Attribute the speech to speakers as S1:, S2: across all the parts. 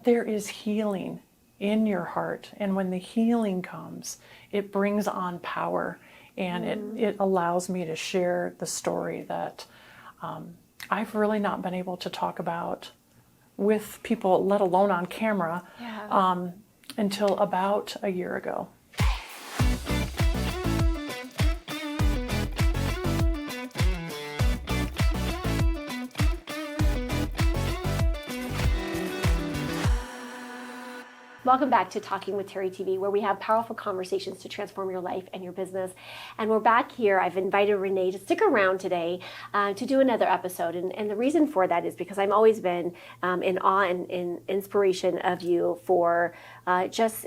S1: there is healing in your heart. And when the healing comes, it brings on power, and it allows me to share the story that I've really not been able to talk about with people, let alone on camera, until about a year ago.
S2: Welcome back to Talking with Teri TV, where we have powerful conversations to transform your life and your business. And we're back here. I've invited Renee to stick around today to do another episode. And the reason for that is because I've always been in awe and in inspiration of you for just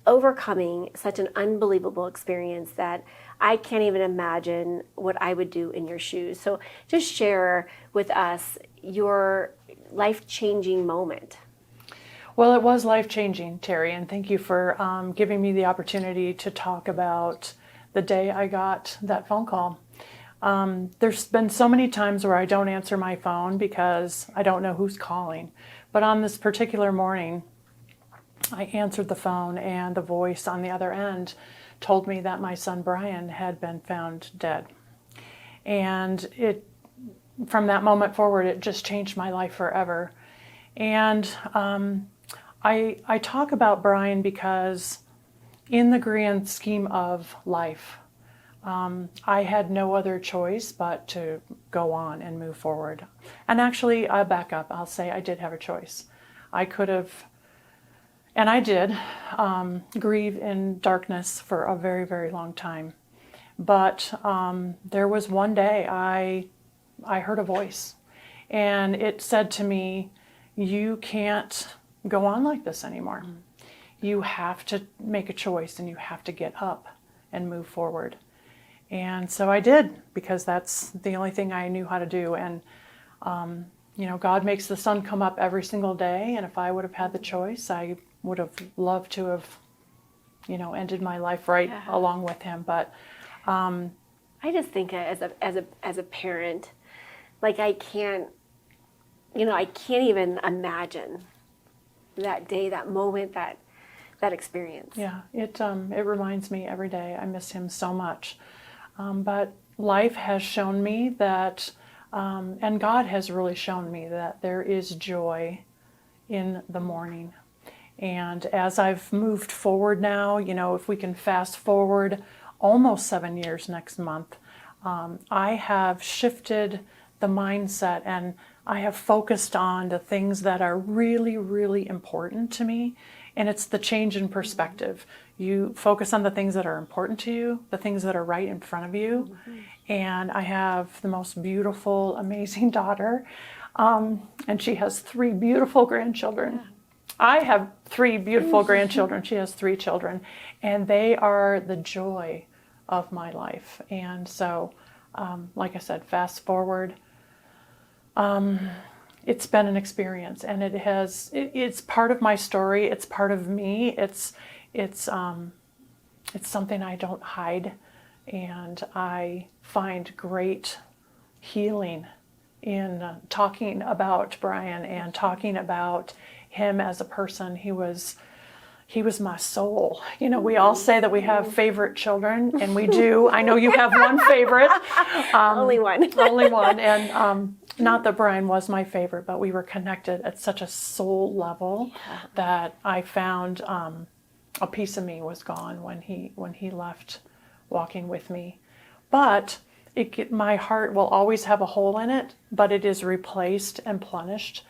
S2: overcoming such an unbelievable experience that I can't even imagine what I would do in your shoes. So just share with us your life-changing moment.
S1: Well, it was life-changing, Teri, and thank you for giving me the opportunity to talk about the day I got that phone call. There's been so many times where I don't answer my phone because I don't know who's calling. But on this particular morning, I answered the phone, and the voice on the other end told me that my son Bryan had been found dead. And from that moment forward, it just changed my life forever. And I talk about Bryan because in the grand scheme of life, I had no other choice but to go on and move forward. And actually, I'll back up. I'll say I did have a choice. I could have, and I did, grieve in darkness for a very, very long time. But there was one day I heard a voice, and it said to me, you can't go on like this anymore. You have to make a choice, and you have to get up and move forward. And so I did, because that's the only thing I knew how to do. And God makes the sun come up every single day, and if I would have had the choice, I would have loved to have ended my life right along with him. But
S2: I just think as a parent, like I can't even imagine that day, that moment, that experience.
S1: Yeah, it reminds me every day. I miss him so much. But life has shown me that, and God has really shown me that there is joy in the morning. And as I've moved forward now, if we can fast forward almost 7 years next month, I have shifted the mindset, and I have focused on the things that are really, really important to me. And it's the change in perspective. You focus on the things that are important to you, the things that are right in front of you. And I have the most beautiful, amazing daughter. And she has 3 beautiful grandchildren. I have 3 beautiful grandchildren. She has 3 children. And they are the joy of my life. And so, like I said, fast forward. It's been an experience, and it's part of my story. It's part of me. It's something I don't hide, and I find great healing in talking about Bryan and talking about him as a person. He was my soul. We all say that we have favorite children, and we do. I know you have one favorite.
S2: Only one.
S1: Only one. And not that Bryan was my favorite, but we were connected at such a soul level that I found a piece of me was gone when he left walking with me. But my heart will always have a hole in it, but it is replaced and plenished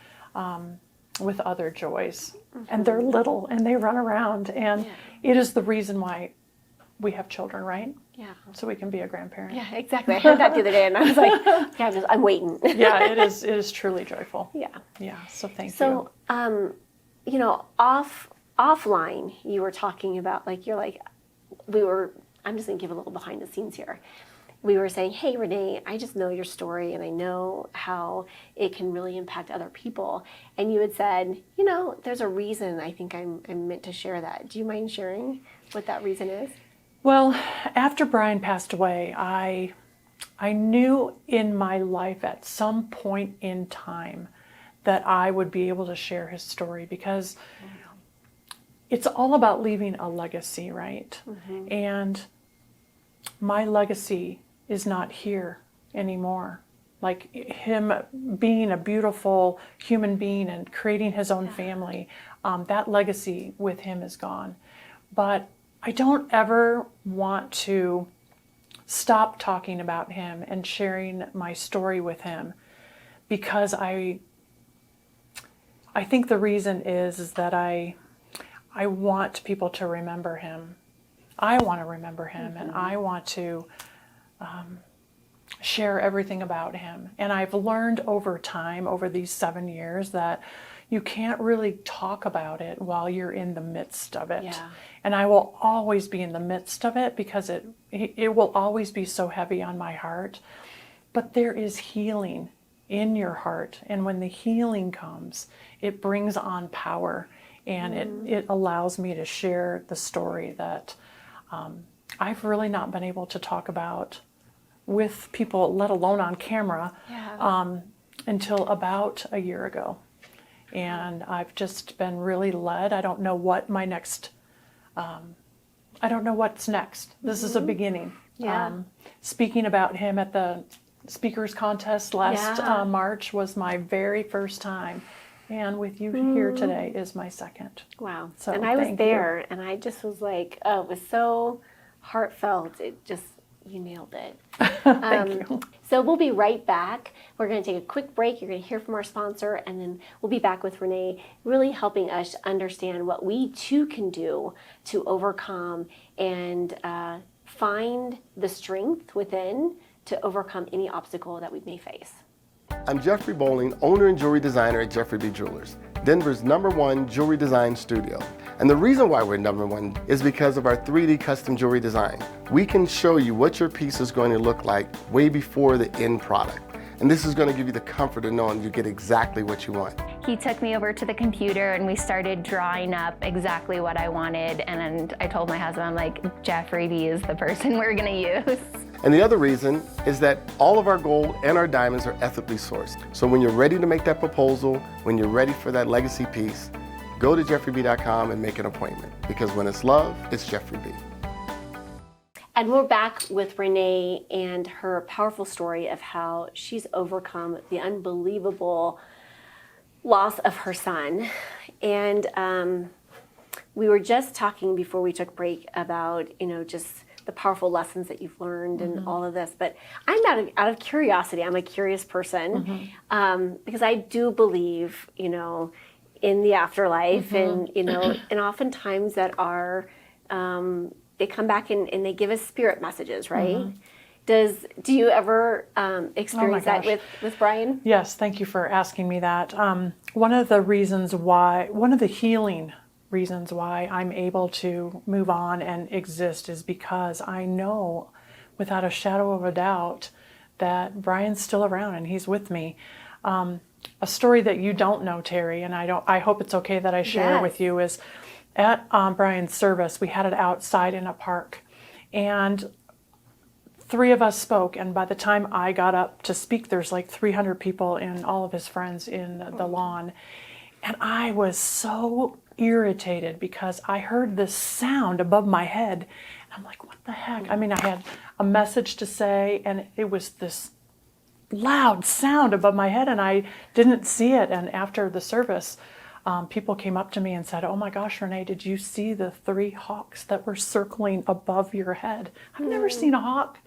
S1: with other joys. And they're little, and they run around, and it is the reason why we have children, right?
S2: Yeah.
S1: So we can be a grandparent.
S2: Yeah, exactly. I heard that the other day, and I was like, I'm waiting.
S1: Yeah, it is truly joyful.
S2: Yeah.
S1: Yeah, so thank you.
S2: So, offline, you were talking about, I'm just going to give a little behind the scenes here. We were saying, hey, Renee, I just know your story, and I know how it can really impact other people. And you had said, there's a reason I think I'm meant to share that. Do you mind sharing what that reason is?
S1: Well, after Bryan passed away, I knew in my life at some point in time that I would be able to share his story, because it's all about leaving a legacy, right? And my legacy is not here anymore. Like him being a beautiful human being and creating his own family, that legacy with him is gone. But I don't ever want to stop talking about him and sharing my story with him, because I think the reason is that I want people to remember him. I want to remember him, and I want to share everything about him. And I've learned over time, over these 7 years, that you can't really talk about it while you're in the midst of it.
S2: Yeah.
S1: And I will always be in the midst of it, because it will always be so heavy on my heart. But there is healing in your heart. And when the healing comes, it brings on power, and it allows me to share the story that I've really not been able to talk about with people, let alone on camera, until about a year ago. And I've just been really led. I don't know what my next, I don't know what's next. This is a beginning. Speaking about him at the speakers contest last March was my very first time. And with you here today is my second.
S2: Wow.
S1: So
S2: and I was
S1: thank
S2: there,
S1: you.
S2: and I just was like, oh, it was so heartfelt. It just, you nailed it.
S1: Thank you.
S2: So we'll be right back. We're going to take a quick break. You're going to hear from our sponsor, and then we'll be back with Renee, really helping us understand what we too can do to overcome and find the strength within to overcome any obstacle that we may face.
S3: I'm Jeffrey Bowling, owner and jewelry designer at Jeffrey B. Jewelers, Denver's #1 jewelry design studio. And the reason why we're #1 is because of our 3D custom jewelry design. We can show you what your piece is going to look like way before the end product. And this is going to give you the comfort of knowing you get exactly what you want.
S4: He took me over to the computer and we started drawing up exactly what I wanted. And I told my husband, I'm like, Jeffrey B is the person we're going to use.
S3: And the other reason is that all of our gold and our diamonds are ethically sourced. So when you're ready to make that proposal, when you're ready for that legacy piece, go to jeffreyb.com and make an appointment. Because when it's love, it's Jeffrey B.
S2: And we're back with Renee and her powerful story of how she's overcome the unbelievable loss of her son. And we were just talking before we took break about, just the powerful lessons that you've learned and all of this. But I'm out of curiosity. I'm a curious person because I do believe, in the afterlife and, and oftentimes that are, they come back and they give us spirit messages, right? Do you ever experience that with Bryan?
S1: Yes, thank you for asking me that. One of the healing reasons why I'm able to move on and exist is because I know without a shadow of a doubt that Bryan's still around and he's with me. A story that you don't know, Teri, and I hope it's okay that I share with you, is at Bryan's service, we had it outside in a park, and 3 of us spoke, and by the time I got up to speak, there's like 300 people and all of his friends in the lawn. And I was so irritated because I heard this sound above my head. And I'm like, what the heck? I mean, I had a message to say, and it was this loud sound above my head, and I didn't see it. And after the service, people came up to me and said, oh my gosh, Renee, did you see the 3 hawks that were circling above your head? I've never seen a hawk.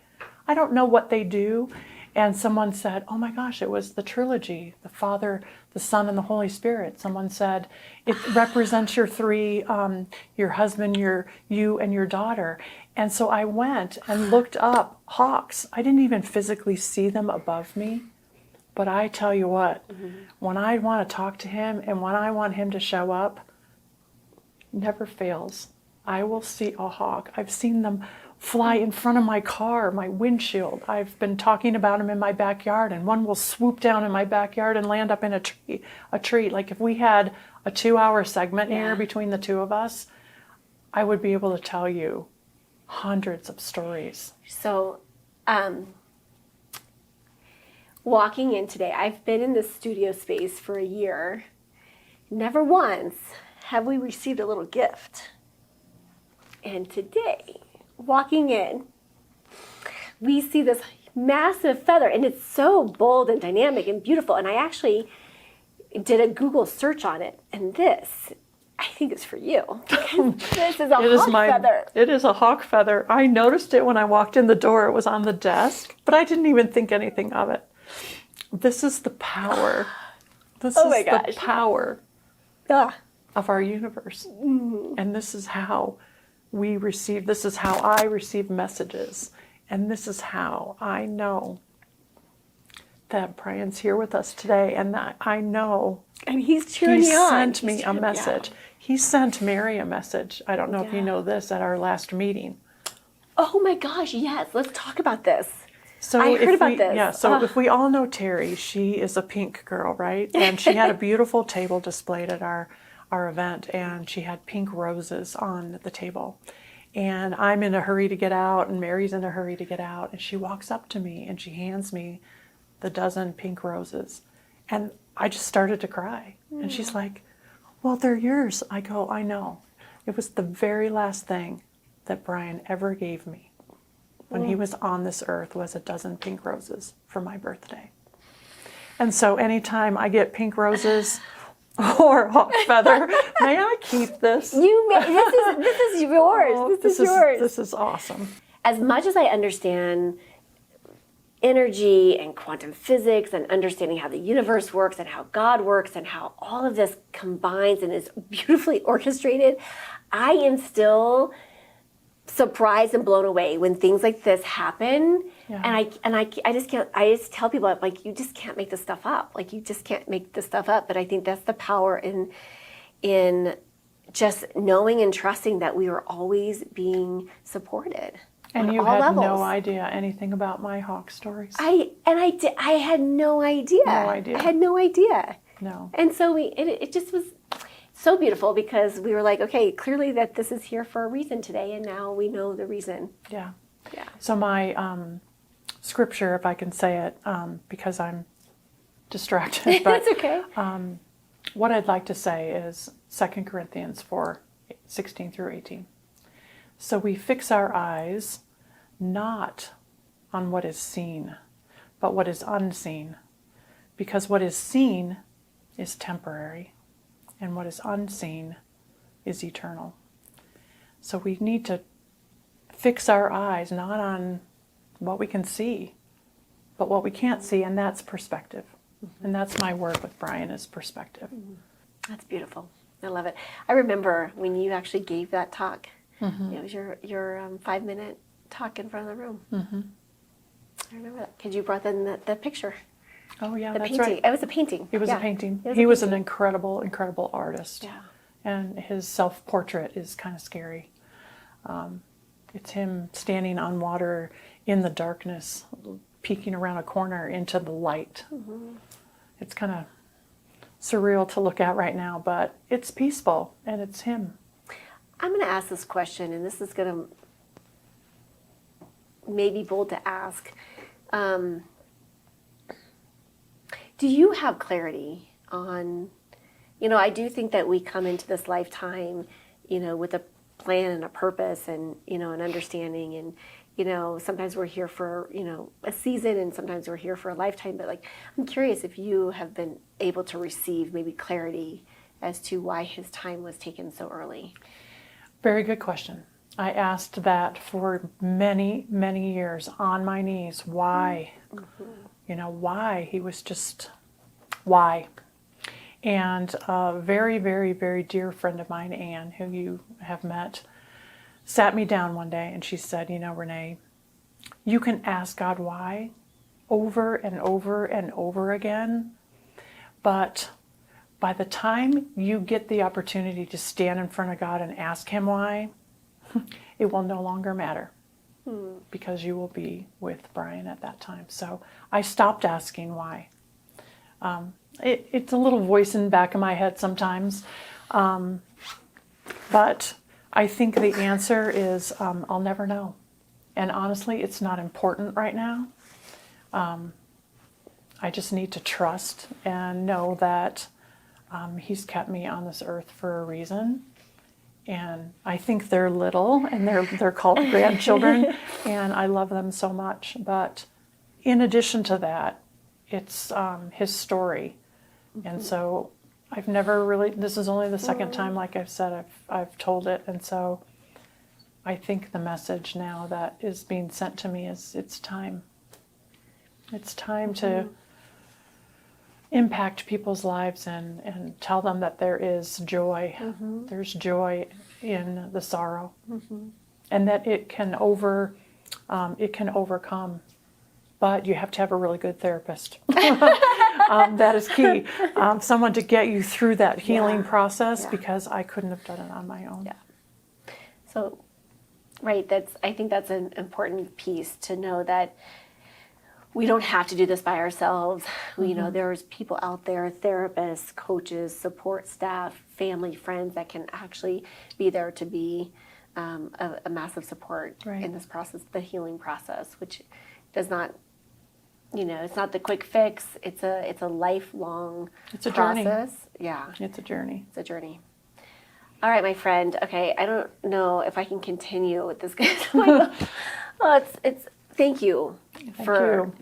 S1: I don't know what they do. And someone said, oh my gosh, it was the trilogy, the Father, the Son, and the Holy Spirit. Someone said, it represents your 3, your husband, you, and your daughter. And so I went and looked up hawks. I didn't even physically see them above me. But I tell you what, when I want to talk to him and when I want him to show up, never fails. I will see a hawk. I've seen them fly in front of my car, my windshield. I've been talking about them in my backyard, and one will swoop down in my backyard and land up in a tree. Like if we had a 2-hour segment here between the 2 of us, I would be able to tell you hundreds of stories.
S2: So, walking in today, I've been in this studio space for a year. Never once have we received a little gift. And today, walking in, we see this massive feather, and it's so bold and dynamic and beautiful. And I actually did a Google search on it, and this, I think, is for you. This is a hawk feather.
S1: It is a hawk feather. I noticed it when I walked in the door. It was on the desk, but I didn't even think anything of it. This is the power. This is the power of our universe. And this is how we receive, this is how I receive messages. And this is how I know that Bryan's here with us today, and that I know
S2: And he's cheering
S1: he
S2: me on.
S1: sent me a message. He sent Mary a message. I don't know if you know this, at our last meeting.
S2: Oh my gosh, yes. Let's talk about this.
S1: So
S2: I heard about this.
S1: Yeah, so if we all know Teri, she is a pink girl, right? And she had a beautiful table displayed at our event, and she had pink roses on the table. And I'm in a hurry to get out, and Mary's in a hurry to get out, and she walks up to me and she hands me the dozen pink roses. And I just started to cry. And she's like, well, they're yours. I go, I know. It was the very last thing that Bryan ever gave me when he was on this earth, was a dozen pink roses for my birthday. And so anytime I get pink roses or hawk feather, may I keep this?
S2: This is yours.
S1: Oh,
S2: this is yours.
S1: This is awesome.
S2: As much as I understand energy and quantum physics and understanding how the universe works and how God works and how all of this combines and is beautifully orchestrated, I am still surprised and blown away when things like this happen.
S1: Yeah.
S2: And I just can't, I just tell people, like, you just can't make this stuff up. Like, you just can't make this stuff up. But I think that's the power in just knowing and trusting that we are always being supported.
S1: And you
S2: all
S1: had
S2: levels.
S1: no idea anything about my hawk stories?
S2: I had no idea.
S1: No idea.
S2: I had no idea.
S1: No.
S2: And so it just was so beautiful, because we were like, okay, clearly that this is here for a reason today, and now we know the reason.
S1: Yeah.
S2: Yeah.
S1: So my scripture, if I can say it, because I'm distracted, but
S2: That's okay.
S1: what I'd like to say is 2 Corinthians 4:16 through 18. So we fix our eyes not on what is seen, but what is unseen, because what is seen is temporary, and what is unseen is eternal. So we need to fix our eyes not on what we can see, but what we can't see, and that's perspective. And that's my work with Bryan, is perspective.
S2: That's beautiful. I love it. I remember when you actually gave that talk. It was your 5-minute talk in front of the room. I remember that, because you brought in the picture.
S1: Oh yeah,
S2: The
S1: that's
S2: painting.
S1: right.
S2: It was a painting.
S1: It was
S2: Yeah.
S1: a painting.
S2: It was
S1: He
S2: a
S1: was an
S2: painting.
S1: incredible artist.
S2: Yeah.
S1: And his self-portrait is kind of scary. It's him standing on water in the darkness, peeking around a corner into the light. It's kind of surreal to look at right now, but it's peaceful, and it's him.
S2: I'm going to ask this question, and this is going to maybe bold to ask. Do you have clarity on, I do think that we come into this lifetime, with a plan and a purpose and, an understanding, and, sometimes we're here for, a season, and sometimes we're here for a lifetime. But I'm curious if you have been able to receive maybe clarity as to why his time was taken so early.
S1: Very good question. I asked that for many, many years on my knees. Why? Why? He was just, why? And a very, very, very dear friend of mine, Anne, who you have met, sat me down one day and she said, Renee, you can ask God why over and over and over again, but by the time you get the opportunity to stand in front of God and ask him why, it will no longer matter, because you will be with Bryan at that time. So I stopped asking why. It's a little voice in the back of my head sometimes, but I think the answer is I'll never know. And honestly, it's not important right now. I just need to trust and know that He's kept me on this earth for a reason. And I think they're little, and they're called grandchildren, and I love them so much. But in addition to that, it's His story. And so I've never really, this is only the second time, like I've said, I've told it. And so I think the message now that is being sent to me is it's time. It's time to impact people's lives and tell them that there is joy. There's joy in the sorrow, and that it can overcome. But you have to have a really good therapist. That is key. Someone to get you through that healing process, because I couldn't have done it on my own.
S2: Yeah. So, right, I think that's an important piece to know that we don't have to do this by ourselves. You know, there's people out there, therapists, coaches, support staff, family, friends that can actually be there to be a massive support in this process, the healing process, which does not, you know, it's not the quick fix. It's a lifelong process. Yeah.
S1: It's a journey.
S2: It's a journey. All right, my friend. Okay, I don't know if I can continue with this. Thank you for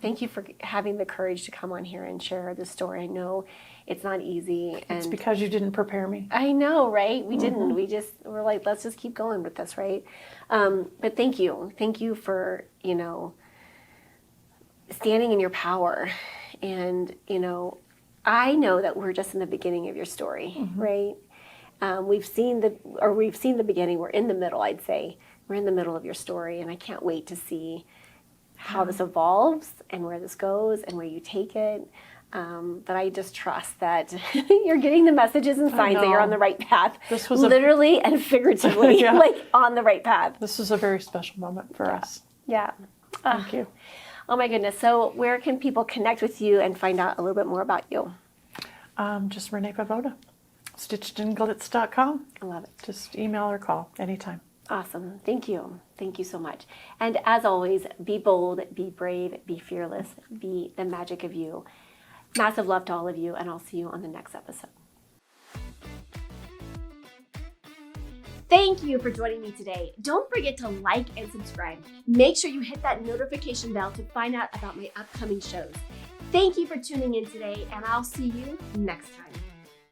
S2: having the courage to come on here and share this story. I know it's not easy.
S1: It's because you didn't prepare me.
S2: I know, right? We didn't. We're like, let's just keep going with this, right? But thank you. Thank you for, you know, standing in your power. And, you know, I know that we're just in the beginning of your story, right? We've seen the beginning. We're in the middle, I'd say. We're in the middle of your story, and I can't wait to see how this evolves and where this goes and where you take it. But I just trust that you're getting the messages and signs that you're on the right path. This was literally and figuratively, like on the right path.
S1: This was a very special moment for us.
S2: Yeah.
S1: Thank you.
S2: Oh my goodness. So where can people connect with you and find out a little bit more about you?
S1: Just Renee Vejvoda, stitchedandglitz.com.
S2: I love it.
S1: Just email or call anytime.
S2: Awesome. Thank you. Thank you so much. And as always, be bold, be brave, be fearless, be the magic of you. Massive love to all of you, and I'll see you on the next episode. Thank you for joining me today. Don't forget to like and subscribe. Make sure you hit that notification bell to find out about my upcoming shows. Thank you for tuning in today, and I'll see you next time.